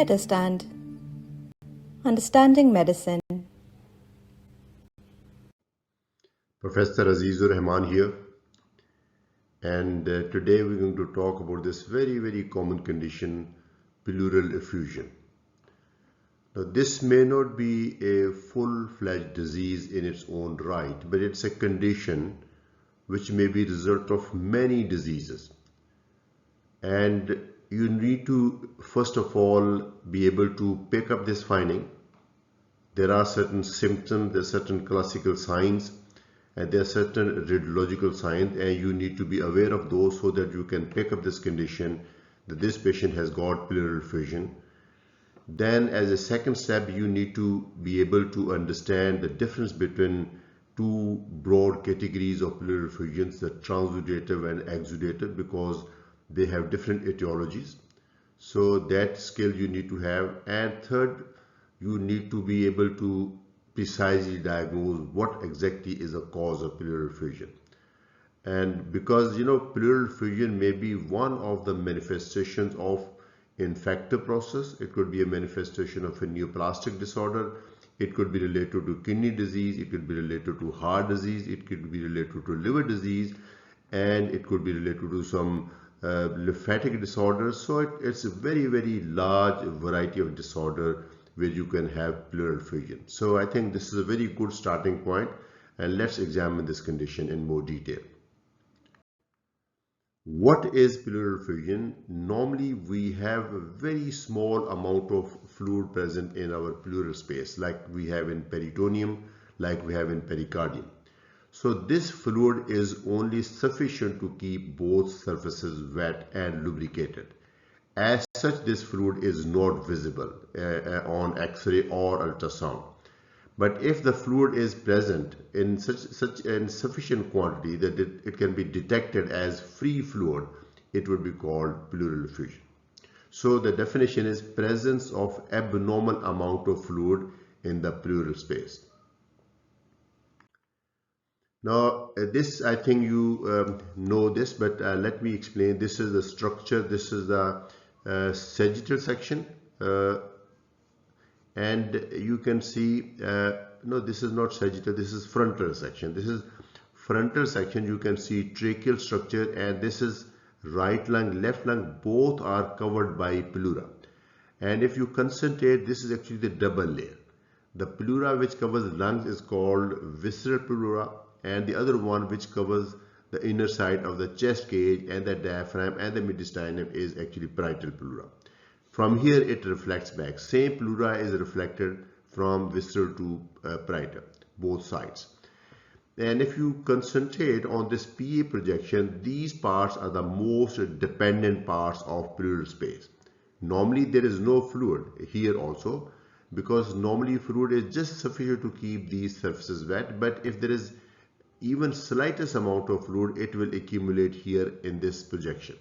Medurstand-Understanding Medicine. Professor Aziz-ur-Rehman here, and today we're going to talk about this very common condition, pleural effusion. Now this may not be a full-fledged disease in its own right, but it's a condition which may be the result of many diseases, and you need to first of all be able to pick up this finding. There are certain symptoms, there are certain classical signs, and there are certain radiological signs, and you need to be aware of those so that you can pick up this condition that this patient has got pleural effusion. Then as a second step, you need to be able to understand the difference between two broad categories of pleural effusions, the transudative and exudative, because they have different etiologies. So that skill you need to have. And third, you need to be able to precisely diagnose what exactly is the cause of pleural effusion. And because pleural effusion may be one of the manifestations of infective process. It could be a manifestation of a neoplastic disorder. It could be related to kidney disease. It could be related to heart disease. It could be related to liver disease, and it could be related to some lymphatic disorders. So it's a very large variety of disorder where you can have pleural effusion. So I think this is a very good starting point, and let's examine this condition in more detail. What is pleural effusion? Normally we have a very small amount of fluid present in our pleural space, like we have in peritoneum, like we have in pericardium. So this fluid is only sufficient to keep both surfaces wet and lubricated. As such, this fluid is not visible on X-ray or ultrasound. But if the fluid is present in such sufficient quantity that it can be detected as free fluid, it would be called pleural effusion. So the definition is presence of abnormal amount of fluid in the pleural space. Now this, I think you know this, but let me explain. This is the structure. This is the sagittal section, and you can see no, this is not sagittal, this is frontal section. This is frontal section. You can see tracheal structure, and this is right lung, left lung, both are covered by pleura. And if you concentrate, this is actually the double layer. The pleura which covers lungs is called visceral pleura, and the other one which covers the inner side of the chest cage and the diaphragm and the mediastinum is actually parietal pleura. From here it reflects back. Same pleura is reflected from visceral to parietal, both sides. And if you concentrate on this PA projection, these parts are the most dependent parts of pleural space. Normally there is no fluid here also, because normally fluid is just sufficient to keep these surfaces wet, but if there is even slightest amount of fluid, it will accumulate here in this projection.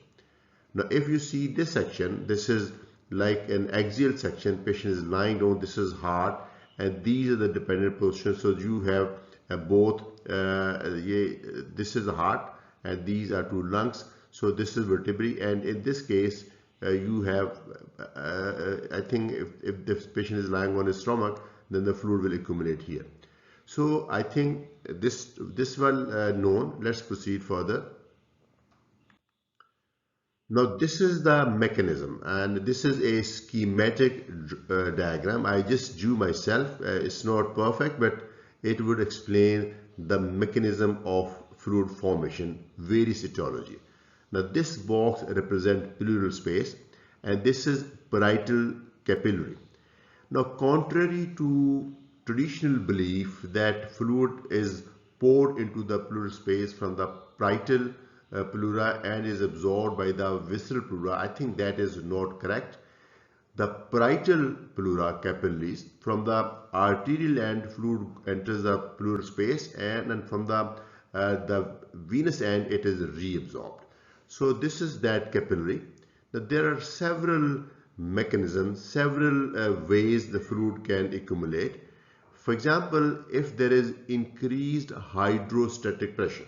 Now if you see this section, this is like an axial section. Patient is lying down, this is heart, and these are the dependent positions. So you have both this is the heart and these are two lungs. So this is vertebrae, and in this case you have I think if this patient is lying on his stomach, then the fluid will accumulate here. So I think this one known. Let's proceed further. Now this is the mechanism, and this is a schematic diagram. I just drew myself. It's not perfect, but it would explain the mechanism of fluid formation, various etiology. Now this box represents pleural space, and this is parietal capillary. Now contrary to traditional belief that fluid is poured into the pleural space from the parietal pleura and is absorbed by the visceral pleura, I think that is not correct. The parietal pleura capillaries, from the arterial end, fluid enters the pleural space, and then from the venous end it is reabsorbed. So this is that capillary. Now there are several mechanisms, several ways the fluid can accumulate. For example, if there is increased hydrostatic pressure,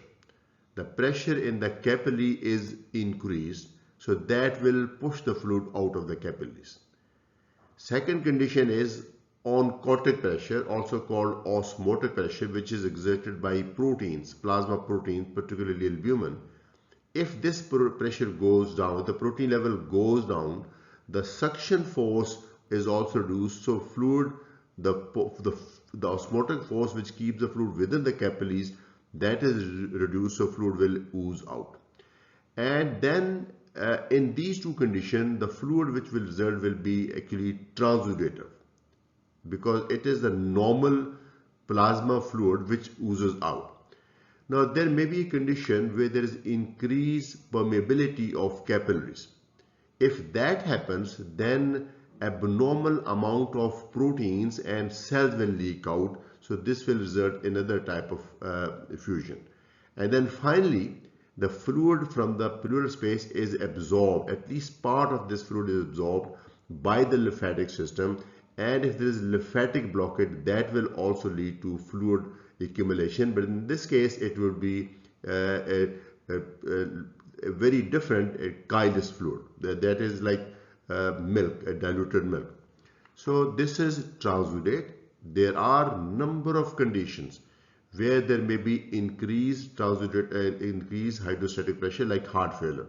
the pressure in the capillary is increased, so that will push the fluid out of the capillaries. Second condition is oncotic pressure, also called osmotic pressure, which is exerted by proteins, plasma proteins, particularly albumin. If this pressure goes down, if the protein level goes down, the suction force is also reduced. So fluid, the osmotic force which keeps the fluid within the capillaries, that is reduced, so fluid will ooze out. And then in these two conditions, the fluid which will result will be actually transudative, because it is the normal plasma fluid which oozes out. Now, there may be a condition where there is increased permeability of capillaries. If that happens, then abnormal amount of proteins and cells will leak out. So this will result in another type of effusion. And then finally, the fluid from the pleural space is absorbed. At least part of this fluid is absorbed by the lymphatic system. And if there is lymphatic blockage, that will also lead to fluid accumulation. But in this case, it would be a very different chylous fluid. That is like milk, a diluted milk. So this is transudate. There are number of conditions where there may be increased increased hydrostatic pressure, like heart failure.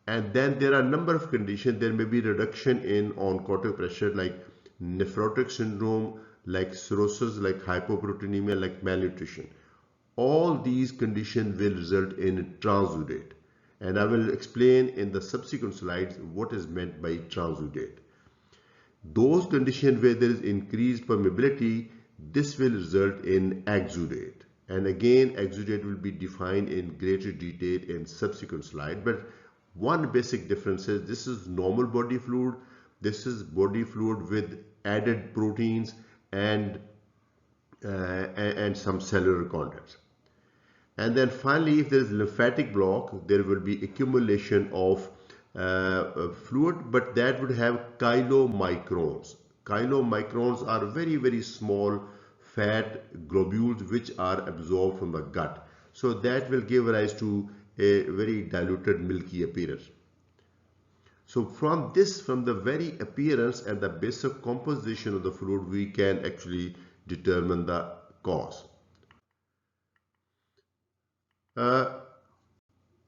And then there are a number of conditions. There may be reduction in oncotic pressure, like nephrotic syndrome, like cirrhosis, like hypoproteinemia, like malnutrition. All these conditions will result in transudate. And I will explain in the subsequent slides what is meant by transudate. Those conditions where there is increased permeability, this will result in exudate. And again, exudate will be defined in greater detail in subsequent slide. But one basic difference is this is normal body fluid. This is body fluid with added proteins and some cellular contents. And then finally, if there is lymphatic block, there will be accumulation of fluid, but that would have chylomicrons. Chylomicrons are very, very small fat globules which are absorbed from the gut. So that will give rise to a very diluted milky appearance. So from the very appearance and the basic composition of the fluid, we can actually determine the cause. The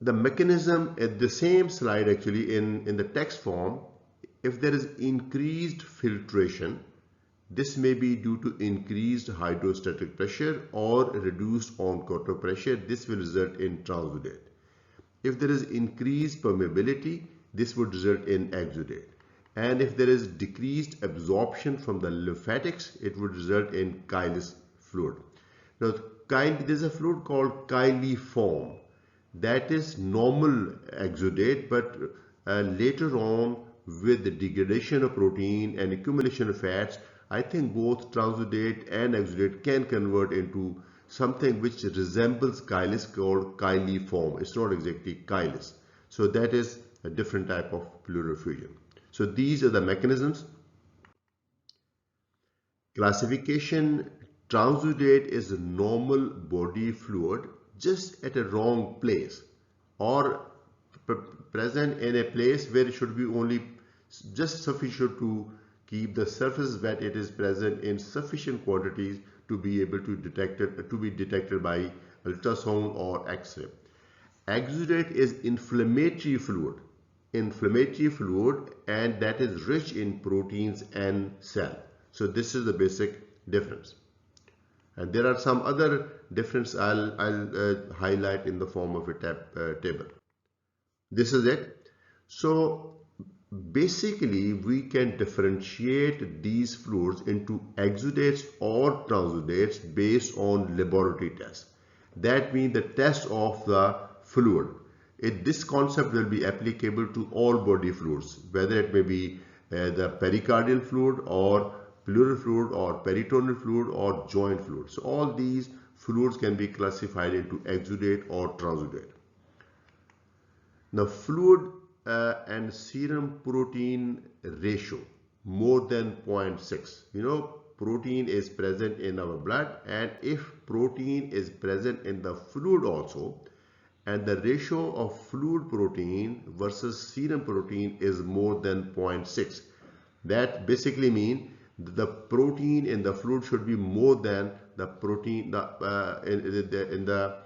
mechanism at the same slide, actually in the text form, if there is increased filtration, this may be due to increased hydrostatic pressure or reduced oncotic pressure. This will result in transudate. If there is increased permeability, this would result in exudate. And if there is decreased absorption from the lymphatics, it would result in chylous fluid. Now, there is a fluid called chyliform. That is normal exudate, but later on, with the degradation of protein and accumulation of fats, I think both transudate and exudate can convert into something which resembles chylous, called chyliform. It's not exactly chylous. So that is a different type of pleural effusion. So these are the mechanisms. Classification: transudate is a normal body fluid just at a wrong place, or present in a place where it should be only just sufficient to keep the surface wet. It is present in sufficient quantities to be able to detect it, to be detected by ultrasound or X-ray. Exudate is inflammatory fluid, and that is rich in proteins and cell. So this is the basic difference. And there are some other difference I'll highlight in the form of a table. This is it. So basically, we can differentiate these fluids into exudates or transudates based on laboratory tests. That means the test of the fluid. This concept will be applicable to all body fluids, whether it may be the pericardial fluid or pleural fluid or peritoneal fluid or joint fluid. So all these fluids can be classified into exudate or transudate. Now, fluid and serum protein ratio more than 0.6. You know, protein is present in our blood, and if protein is present in the fluid also, and the ratio of fluid protein versus serum protein is more than 0.6, That basically means the protein in the fluid should be more than the protein in the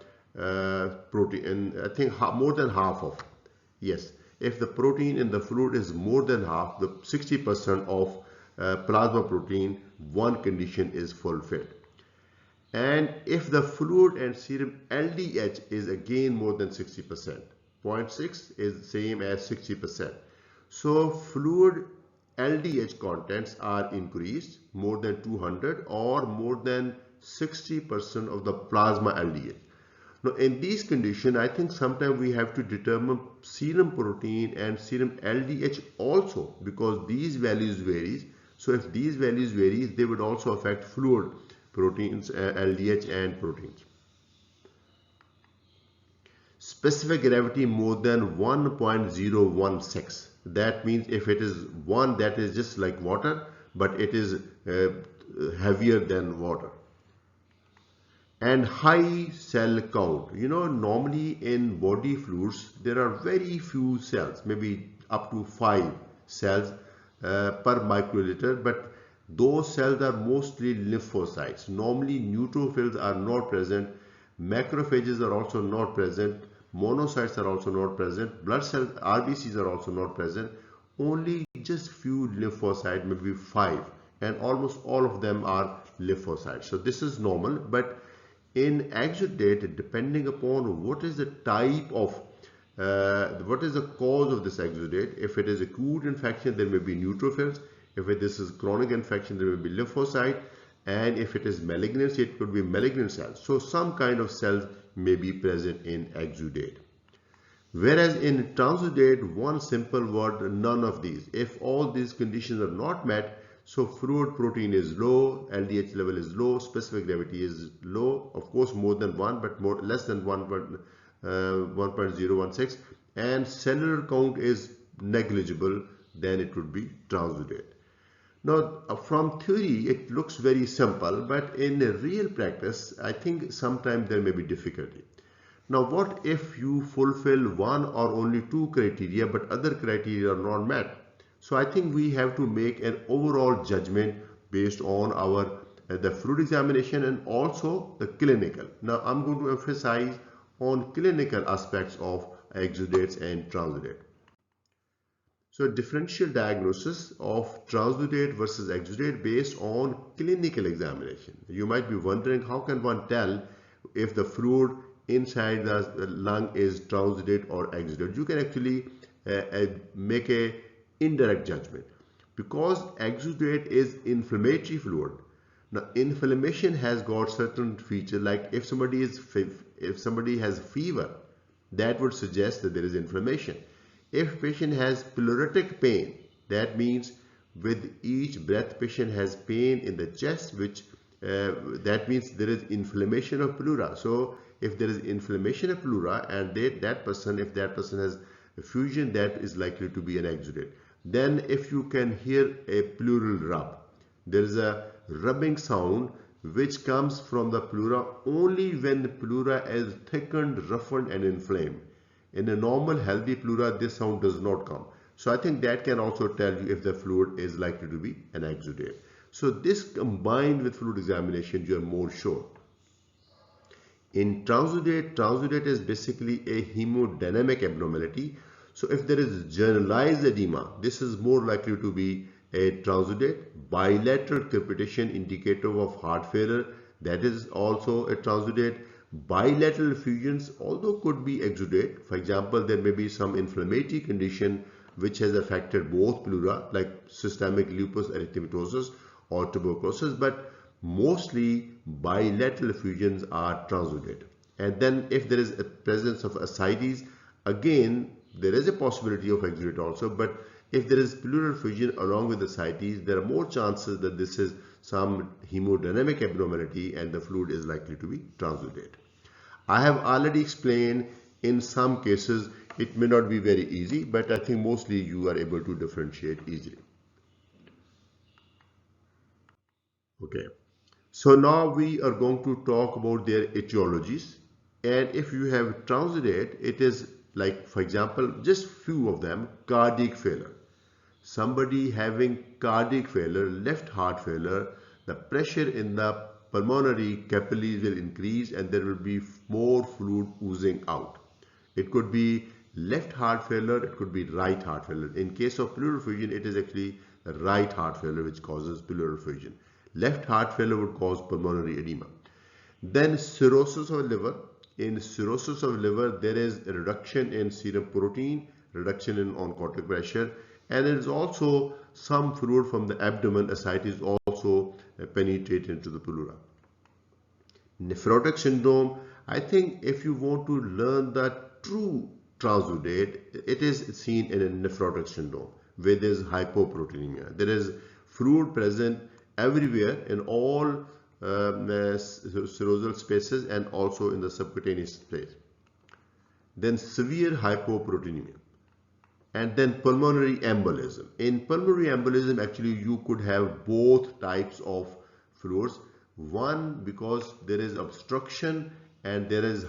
protein, and I think more than half of. Yes, if the protein in the fluid is more than half, the 60% of plasma protein, one condition is fulfilled. And if the fluid and serum LDH is again more than 60%, 0.6 is the same as 60%. So fluid LDH contents are increased more than 200 or more than 60% of the plasma LDH. Now in these conditions, I think sometimes we have to determine serum protein and serum LDH also, because these values varies. So if these values varies, they would also affect fluid proteins, LDH and proteins. Specific gravity more than 1.016. That means if it is 1, that is just like water, but it is heavier than water. And high cell count. You know, normally in body fluids, there are very few cells, maybe up to 5 cells per microliter, but those cells are mostly lymphocytes. Normally neutrophils are not present, macrophages are also not present, monocytes are also not present, blood cells, RBCs are also not present, only just few lymphocytes, maybe 5, and almost all of them are lymphocytes. So this is normal, but in exudate, depending upon what is the type of what is the cause of this exudate. If it is acute infection, there may be neutrophils. If this is chronic infection, there may be lymphocyte. And if it is malignancy, it could be malignant cells. So some kind of cells may be present in exudate. Whereas in transudate, one simple word, none of these. If all these conditions are not met, so fluid protein is low, LDH level is low, specific gravity is low, of course more than 1, but less than 1.016, and cellular count is negligible, then it would be transudate. Now from theory it looks very simple, but in a real practice I think sometimes there may be difficulty. Now what if you fulfill one or only 2 criteria but other criteria are not met? So I think we have to make an overall judgment based on our the fluid examination and also the clinical. Now I'm going to emphasize on clinical aspects of exudates and transudate. So differential diagnosis of transudate versus exudate based on clinical examination. You might be wondering, how can one tell if the fluid inside the lung is transudate or exudate? You can actually make a indirect judgment, because exudate is inflammatory fluid. Now inflammation has got certain features, like if somebody has fever, that would suggest that there is inflammation. If patient has pleuritic pain, that means with each breath patient has pain in the chest, which that means there is inflammation of pleura. So if there is inflammation of pleura and if that person has effusion, that is likely to be an exudate. Then if you can hear a pleural rub, there is a rubbing sound which comes from the pleura only when the pleura is thickened, roughened and inflamed. In a normal healthy pleura, this sound does not come. So I think that can also tell you if the fluid is likely to be an exudate. So this combined with fluid examination, you are more sure. In transudate is basically a hemodynamic abnormality. So if there is generalized edema, this is more likely to be a transudate. Bilateral crepitation indicative of heart failure, that is also a transudate. Bilateral effusions although could be exudate. For example, there may be some inflammatory condition which has affected both pleura, like systemic lupus erythematosus or tuberculosis, but mostly bilateral effusions are transudate. And then if there is a presence of ascites, again there is a possibility of exudate also, but if there is pleural effusion along with ascites, there are more chances that this is some hemodynamic abnormality and the fluid is likely to be transudate. I have already explained in some cases it may not be very easy, but I think mostly you are able to differentiate easily. Okay, so now we are going to talk about their etiologies. And if you have transudate, it is like, for example, just few of them: cardiac failure. somebody having cardiac failure, left heart failure, the pressure in the pulmonary capillaries will increase and there will be more fluid oozing out. It could be left heart failure, it could be right heart failure. In case of pleural effusion, it is actually right heart failure which causes pleural effusion. Left heart failure would cause pulmonary edema. Then cirrhosis of liver. In cirrhosis of liver, there is a reduction in serum protein, reduction in oncotic pressure, and there is also some fluid from the abdomen, ascites, also penetrate into the pleura. Nephrotic syndrome, I think if you want to learn the true transudate, it is seen in a nephrotic syndrome where there is hypoproteinemia. There is fluid present everywhere in all serosal spaces and also in the subcutaneous space. Then severe hypoproteinemia. And then pulmonary embolism. In pulmonary embolism, actually you could have both types of fluids. One, because there is obstruction and there is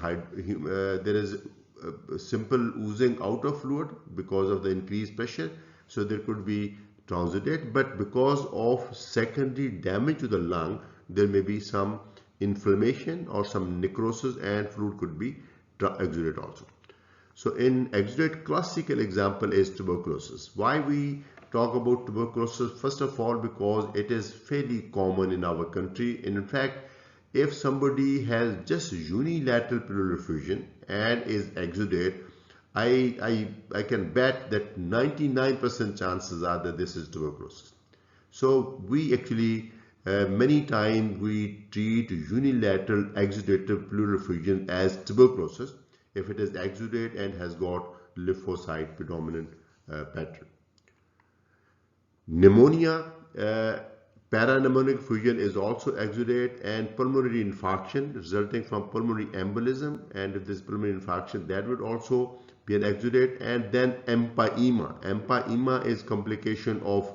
simple oozing out of fluid because of the increased pressure. So there could be transudate, but because of secondary damage to the lung, there may be some inflammation or some necrosis and fluid could be exudate also. So in exudate, classical example is tuberculosis. Why we talk about tuberculosis? First of all, because it is fairly common in our country. And in fact, if somebody has just unilateral pleural effusion and is exudate, I can bet that 99% chances are that this is tuberculosis. So we actually many times we treat unilateral exudative pleural effusion as tuberculosis if it is exudate and has got lymphocyte predominant pattern. Pneumonia, parapneumonic effusion is also exudate, and pulmonary infarction resulting from pulmonary embolism, and if this pulmonary infarction, that would also be an exudate. And then empyema. Empyema is complication of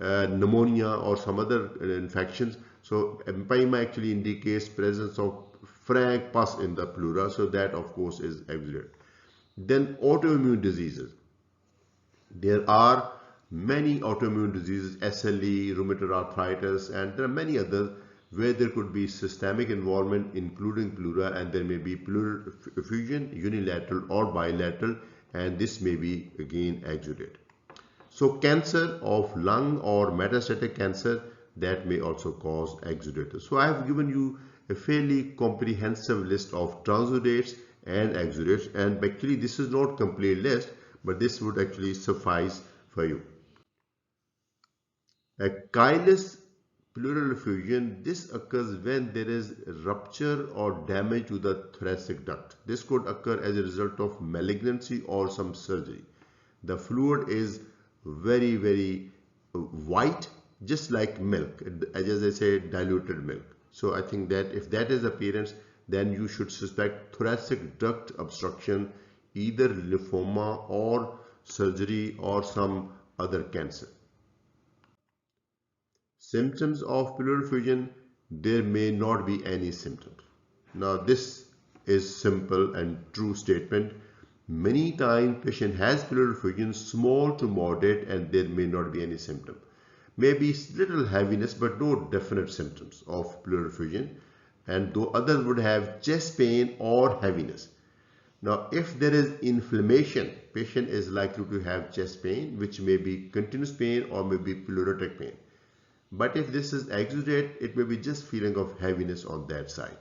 pneumonia or some other infections. So empyema actually indicates presence of frank pus in the pleura, so that of course is exudate. Then autoimmune diseases. There are many autoimmune diseases, SLE, rheumatoid arthritis, and there are many others where there could be systemic involvement including pleura, and there may be pleural effusion, unilateral or bilateral, and this may be again exudate. So cancer of lung or metastatic cancer, that may also cause exudate. So I have given you a fairly comprehensive list of transudates and exudates, and actually this is not complete list, but this would actually suffice for you. A chylous pleural effusion, this occurs when there is rupture or damage to the thoracic duct. This could occur as a result of malignancy or some surgery. The fluid is very, very white, just like milk, as I say, diluted milk. So I think that if that is the appearance, then you should suspect thoracic duct obstruction, either lymphoma or surgery or some other cancer. Symptoms of pleural effusion, there may not be any symptoms. Now this is simple and true statement. Many times patient has pleural effusion, small to moderate, and there may not be any symptom. Maybe little heaviness but no definite symptoms of pleural effusion, and though others would have chest pain or heaviness. Now if there is inflammation, patient is likely to have chest pain, which may be continuous pain or may be pleuritic pain. But if this is exudate, it may be just feeling of heaviness on that side.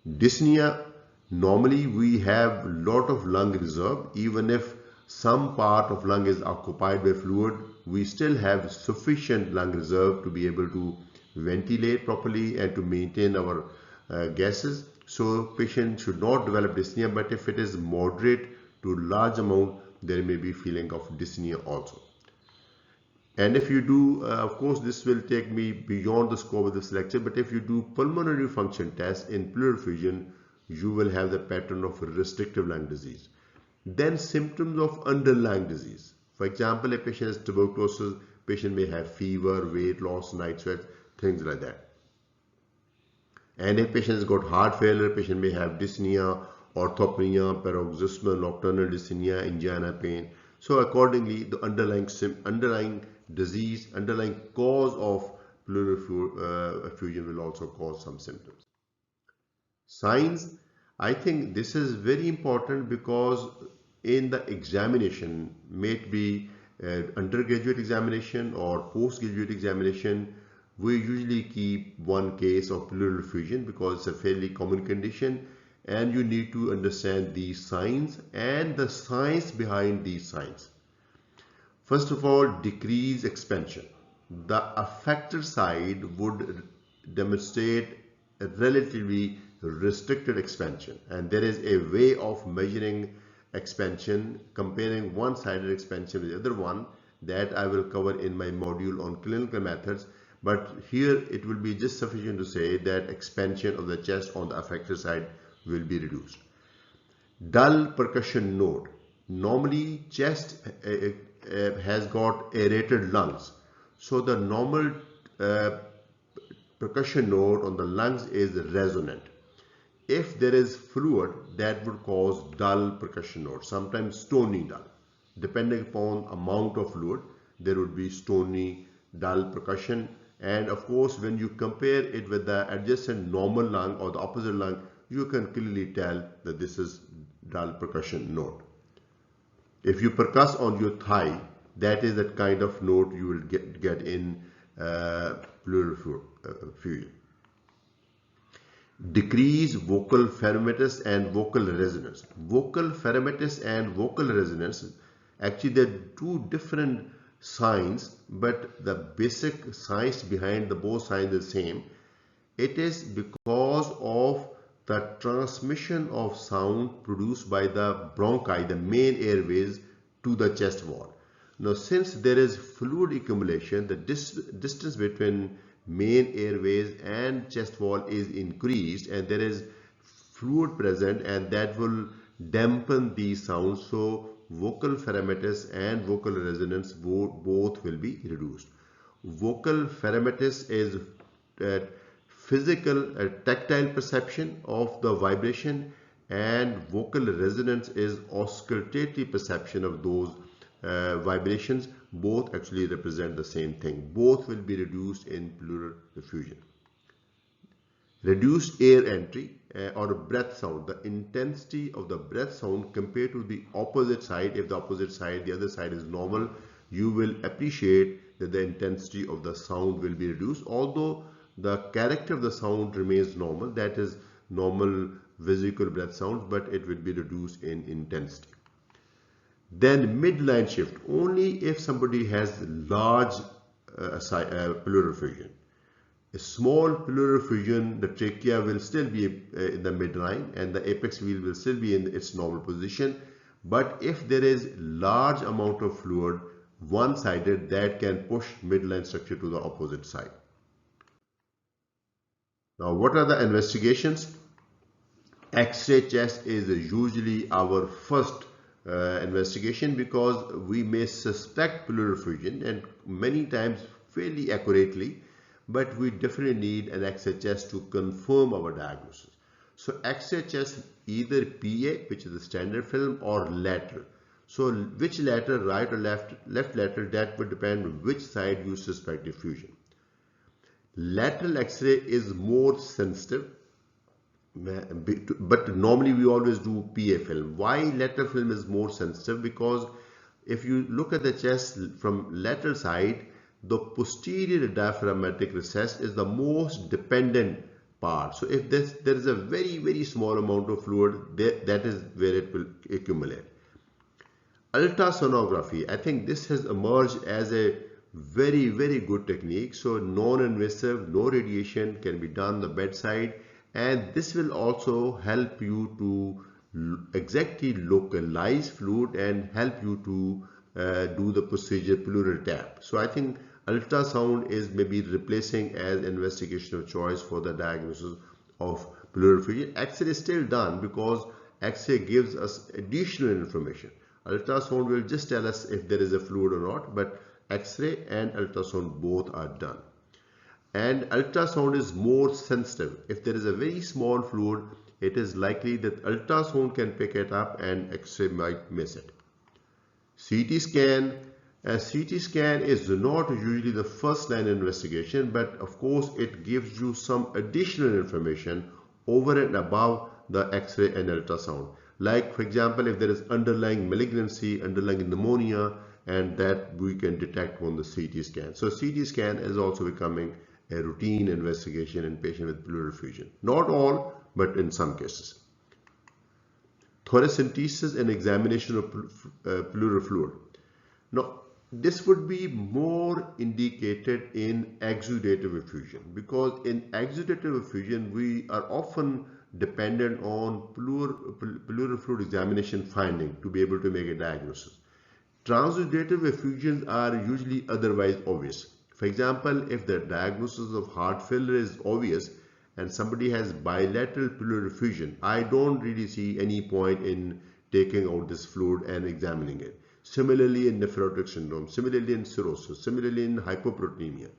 Dyspnea, normally we have lot of lung reserve. Even if some part of lung is occupied by fluid, we still have sufficient lung reserve to be able to ventilate properly and to maintain our gases. So patient should not develop dyspnea, but if it is moderate to large amount, there may be feeling of dyspnea also. And if you do, of course, this will take me beyond the scope of this lecture, but if you do pulmonary function test in pleural effusion, you will have the pattern of restrictive lung disease. Then symptoms of underlying disease. For example, a patient has tuberculosis, patient may have fever, weight loss, night sweat, things like that. And if patient has got heart failure, patient may have dyspnea, orthopnea, paroxysmal nocturnal dyspnea, angina pain. So accordingly, the underlying disease, underlying cause of pleural effusion will also cause some symptoms. Signs, I think this is very important because in the examination, may it be undergraduate examination or postgraduate examination, we usually keep one case of pleural effusion because it's a fairly common condition, and you need to understand these signs and the science behind these signs. First of all, decreased expansion. The affected side would demonstrate a relatively restricted expansion, and there is a way of measuring expansion, comparing one-sided expansion with the other one, that I will cover in my module on clinical methods. But here it will be just sufficient to say that expansion of the chest on the affected side will be reduced. Dull percussion note. Normally chest has got aerated lungs, so the normal percussion note on the lungs is resonant. If there is fluid, that would cause dull percussion note, sometimes stony dull. Depending upon amount of fluid, there would be stony dull percussion. And of course, when you compare it with the adjacent normal lung or the opposite lung, you can clearly tell that this is dull percussion note. If you percuss on your thigh, that is the kind of note you will get in pleural effusion. Decrease vocal pharyngitis and vocal resonance. Vocal pharyngitis and vocal resonance, actually they're two different signs, but the basic science behind the both signs is the same. It is because of the transmission of sound produced by the bronchi, the main airways, to the chest wall. Now, since there is fluid accumulation, the distance between main airways and chest wall is increased, and there is fluid present, and that will dampen these sounds. So vocal pharyngitis and vocal resonance both will be reduced. Vocal pharyngitis is physical tactile perception of the vibration, and vocal resonance is auscultatory perception of those vibrations. Both actually represent the same thing. Both will be reduced in pleural effusion. Reduced air entry or breath sound, the intensity of the breath sound compared to the opposite side. If the opposite side, the other side is normal, you will appreciate that the intensity of the sound will be reduced, although the character of the sound remains normal, that is normal vesical breath sounds, but it will be reduced in intensity. Then midline shift, only if somebody has large pleural effusion. A small pleural effusion, the trachea will still be in the midline and the apex wheel will still be in its normal position. But if there is large amount of fluid, one-sided, that can push midline structure to the opposite side. Now, what are the investigations? X-ray chest is usually our first investigation because we may suspect pleural effusion, and many times fairly accurately, but we definitely need an X-ray chest to confirm our diagnosis. So X-ray chest, either PA, which is the standard film, or lateral. So which lateral, right or left lateral, that would depend on which side you suspect effusion. Lateral X-ray is more sensitive, but normally we always do PA film. Why lateral film is more sensitive? Because if you look at the chest from lateral side, the posterior diaphragmatic recess is the most dependent part. So if there is a very small amount of fluid, that is where it will accumulate. Ultrasonography, I think this has emerged as a very good technique. So non-invasive, no radiation, can be done on the bedside, and this will also help you to exactly localize fluid and help you to do the procedure pleural tap. So I think ultrasound is maybe replacing as investigation of choice for the diagnosis of pleural effusion. X-ray is still done because X-ray gives us additional information. Ultrasound will just tell us if there is a fluid or not, but X-ray and ultrasound both are done. And ultrasound is more sensitive. If there is a very small fluid, it is likely that ultrasound can pick it up and X-ray might miss it. CT scan. A CT scan is not usually the first line investigation, but of course it gives you some additional information over and above the X-ray and ultrasound. Like for example, if there is underlying malignancy, underlying pneumonia, and that we can detect on the CT scan. So CT scan is also becoming a routine investigation in patients with pleural effusion. Not all, but in some cases. Thoracentesis and examination of pleural fluid. Now, this would be more indicated in exudative effusion, because in exudative effusion we are often dependent on pleural fluid examination finding to be able to make a diagnosis. Transudative effusions are usually otherwise obvious. For example, if the diagnosis of heart failure is obvious and somebody has bilateral pleural effusion, I don't really see any point in taking out this fluid and examining it. Similarly in nephrotic syndrome, similarly in cirrhosis, similarly in hypoproteinemia.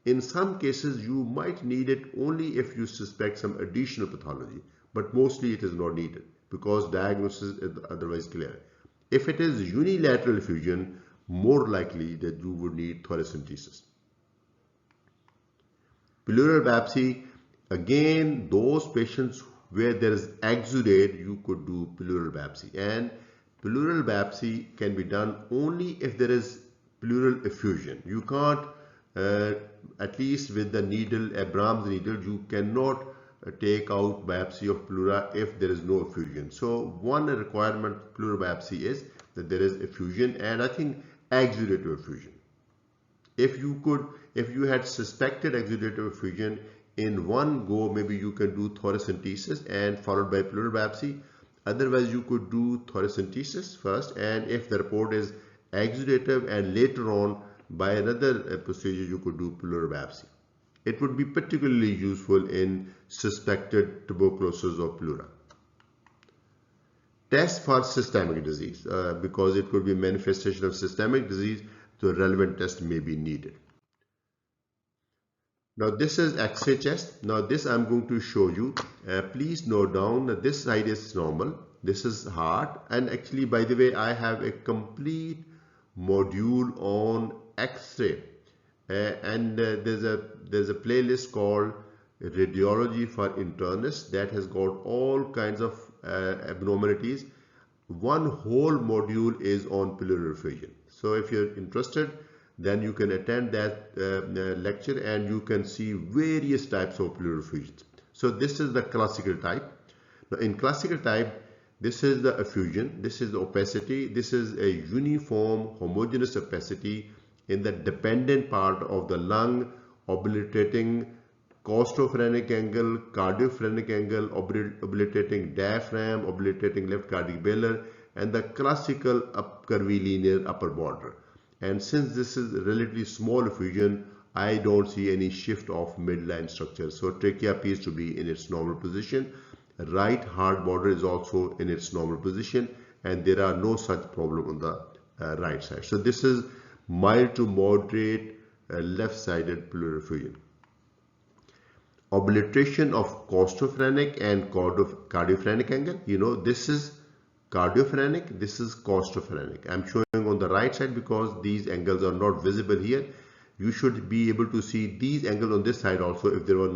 In some cases, you might need it only if you suspect some additional pathology, but mostly it is not needed because diagnosis is otherwise clear. If it is unilateral effusion, more likely that you would need thoracentesis. Pleural biopsy, again, those patients where there is exudate, you could do pleural biopsy. And pleural biopsy can be done only if there is pleural effusion. You can't, at least with the needle, Abraham's needle, you cannot take out biopsy of pleura if there is no effusion. So one requirement pleural biopsy is that there is effusion, and I think exudative effusion. If you had suspected exudative effusion in one go, maybe you can do thoracentesis and followed by pleural biopsy. Otherwise, you could do thoracentesis first, and if the report is exudative, and later on by another procedure you could do pleural biopsy. It would be particularly useful in suspected tuberculosis of pleura. Test for systemic disease, because it could be manifestation of systemic disease, so relevant test may be needed. Now this is X-ray chest. Now this I'm going to show you. Please note down that this side is normal, this is heart, and actually, by the way, I have a complete module on X-ray, and there's a playlist called Radiology for Internists that has got all kinds of abnormalities. One whole module is on pleural effusion. So if you're interested, then you can attend that lecture and you can see various types of pleural effusions. So this is the classical type. Now in classical type, this is the effusion, this is the opacity, this is a uniform homogeneous opacity in the dependent part of the lung, obliterating costophrenic angle, cardiophrenic angle, obliterating diaphragm, obliterating left cardiac baler, and the classical curvilinear upper border. And since this is a relatively small effusion, I don't see any shift of midline structure. So trachea appears to be in its normal position. Right heart border is also in its normal position, and there are no such problem on the right side. So this is mild to moderate left-sided pleural effusion. Obliteration of costophrenic and cardiophrenic angle. You know, this is cardiophrenic, this is costophrenic. I'm showing on the right side because these angles are not visible here. You should be able to see these angles on this side also if there was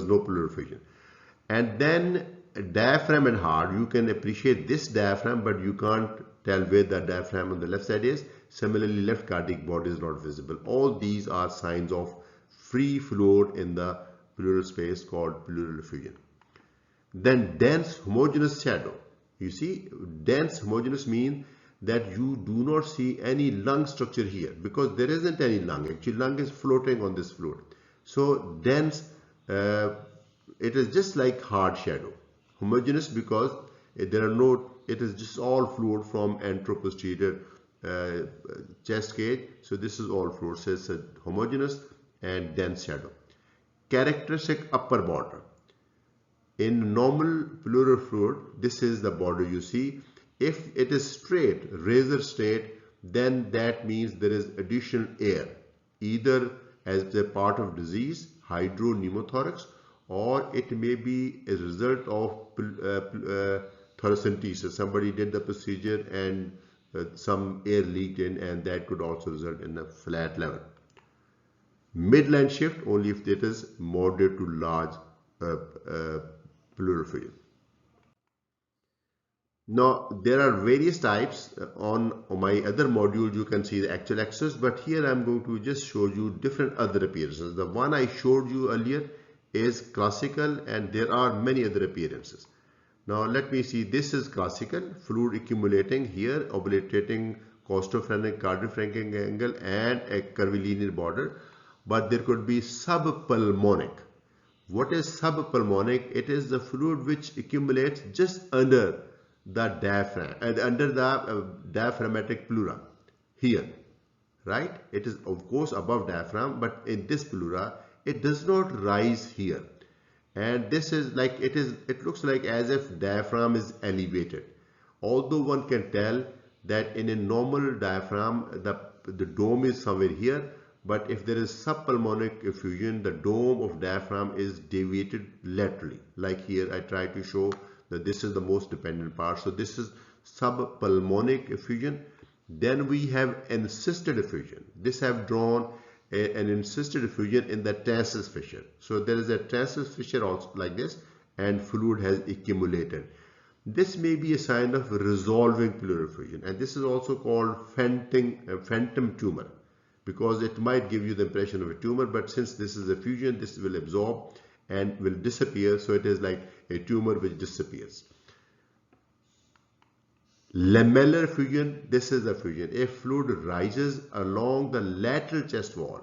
no pleural effusion. And then diaphragm and heart, you can appreciate this diaphragm, but you can't tell where the diaphragm on the left side is. Similarly, left cardiac body is not visible. All these are signs of free fluid in the pleural space called pleural effusion. Then dense homogeneous shadow. You see, dense homogeneous means that you do not see any lung structure here because there isn't any lung. Actually, lung is floating on this fluid. So dense, it is just like hard shadow. Homogeneous because there are no, it is just all fluid from anteroposterior chest cage. So this is all fluid. So it's a homogeneous and dense shadow. Characteristic upper border. In normal pleural fluid, this is the border you see. If it is straight, razor straight, then that means there is additional air, either as a part of disease, hydropneumothorax, or it may be a result of thoracentesis. Somebody did the procedure and some air leaked in, and that could also result in a flat level. Midline shift only if it is moderate to large pleural effusion. Now, there are various types. On my other module, you can see the actual axis, but here I'm going to just show you different other appearances. The one I showed you earlier is classical, and there are many other appearances. Now, let me see. This is classical, fluid accumulating here, obliterating costophrenic cardiophrenic angle and a curvilinear border, but there could be subpulmonic. What is subpulmonic? It is the fluid which accumulates just under the diaphragm and under the diaphragmatic pleura here, right? It is of course above diaphragm, but in this pleura it does not rise here, and this is like it looks like as if diaphragm is elevated, although one can tell that in a normal diaphragm the dome is somewhere here, but if there is subpulmonic effusion, the dome of diaphragm is deviated laterally. Like here I try to show that this is the most dependent part. So this is subpulmonic effusion. Then we have encysted effusion. This have drawn an encysted effusion in the transverse fissure. So there is a transverse fissure also like this, and fluid has accumulated. This may be a sign of resolving pleural effusion, and this is also called phantom tumor, because it might give you the impression of a tumor, but since this is effusion, this will absorb and will disappear, so it is like a tumor which disappears. Lamellar effusion, this is the effusion. If fluid rises along the lateral chest wall,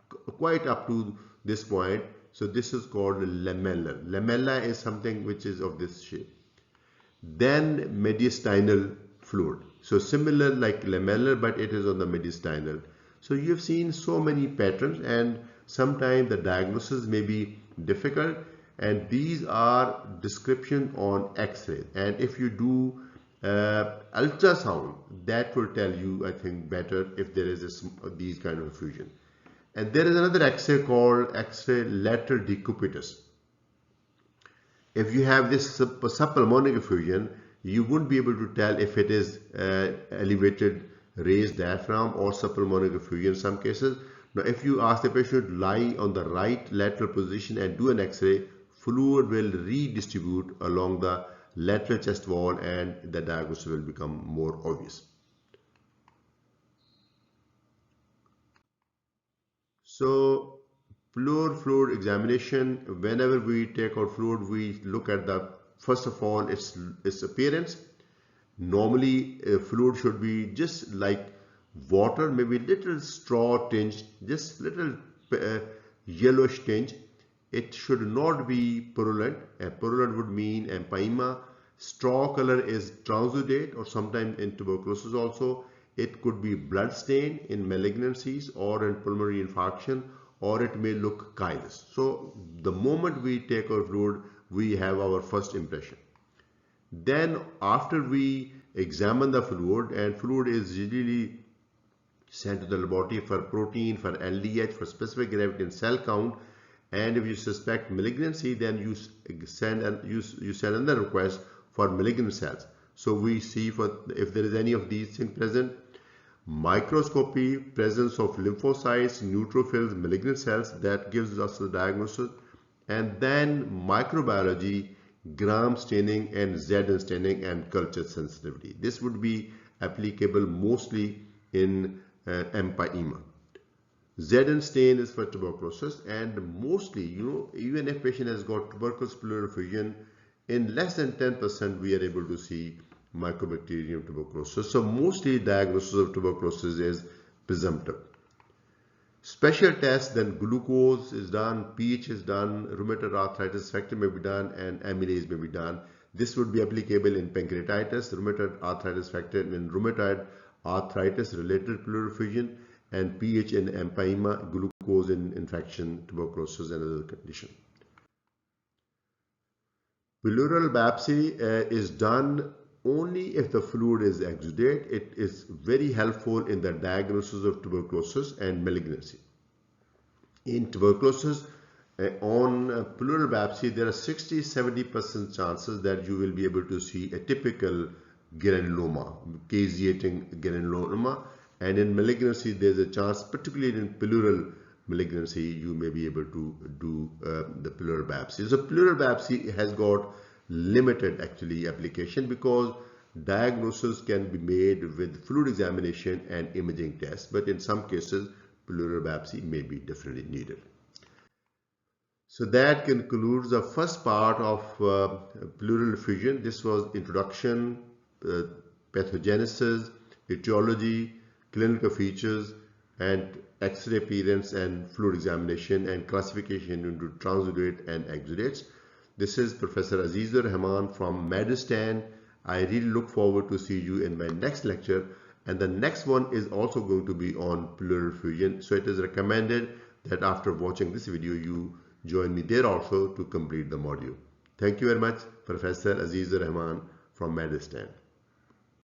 quite up to this point, so this is called lamellar. Lamella is something which is of this shape. Then mediastinal fluid. So similar like lamellar, but it is on the mediastinal. So you have seen so many patterns, and sometimes the diagnosis may be difficult, and these are description on X-ray, and if you do ultrasound, that will tell you, I think, better if there is these kind of effusion. And there is another X-ray called X-ray lateral decubitus. If you have this subpulmonic effusion, you wouldn't be able to tell if it is elevated raised diaphragm or subpulmonic effusion in some cases. Now, if you ask the patient to lie on the right lateral position and do an X-ray, fluid will redistribute along the lateral chest wall and the diagnosis will become more obvious. So, pleural fluid examination, whenever we take out fluid, we look at the, first of all, its appearance. Normally, fluid should be just like water, maybe little straw tinged, just little yellowish tinge. It should not be purulent. Purulent would mean empyema. Straw color is transudate, or sometimes in tuberculosis also. It could be blood stain in malignancies or in pulmonary infarction, or it may look chylous. So the moment we take our fluid, we have our first impression. Then after we examine the fluid, and fluid is usually sent to the laboratory for protein, for LDH, for specific gravity and cell count, and if you suspect malignancy, then you send another request for malignant cells. So we see for if there is any of these things present. Microscopy, presence of lymphocytes, neutrophils, malignant cells, that gives us the diagnosis. And then microbiology, gram staining and Zn staining and culture sensitivity. This would be applicable mostly in empyema. Zn stain is for tuberculosis, and mostly, even if patient has got tuberculosis pleural effusion, in less than 10% we are able to see Mycobacterium tuberculosis. So mostly diagnosis of tuberculosis is presumptive. Special tests, then glucose is done, pH is done, rheumatoid arthritis factor may be done, and amylase may be done. This would be applicable in pancreatitis, rheumatoid arthritis factor, and in rheumatoid arthritis related pleural effusion, and pH in empyema, glucose in infection, tuberculosis, and other condition. Pleural biopsy is done only if the fluid is exudate. It is very helpful in the diagnosis of tuberculosis and malignancy. In tuberculosis, on pleural biopsy, there are 60-70% chances that you will be able to see a typical granuloma, caseating granuloma, and in malignancy there's a chance, particularly in pleural malignancy, you may be able to do the pleural biopsy. So pleural biopsy has got limited actually application because diagnosis can be made with fluid examination and imaging tests, but in some cases pleural biopsy may be definitely needed. So that concludes the first part of pleural effusion. This was introduction, pathogenesis, etiology, clinical features, and X-ray appearance and fluid examination and classification into Transudate and Exudates. This is Professor Aziz-ur-Rehman from Medurstand. I really look forward to see you in my next lecture, and the next one is also going to be on pleural effusion. So it is recommended that after watching this video you join me there also to complete the module. Thank you very much, Professor Aziz-ur-Rehman from Medurstand.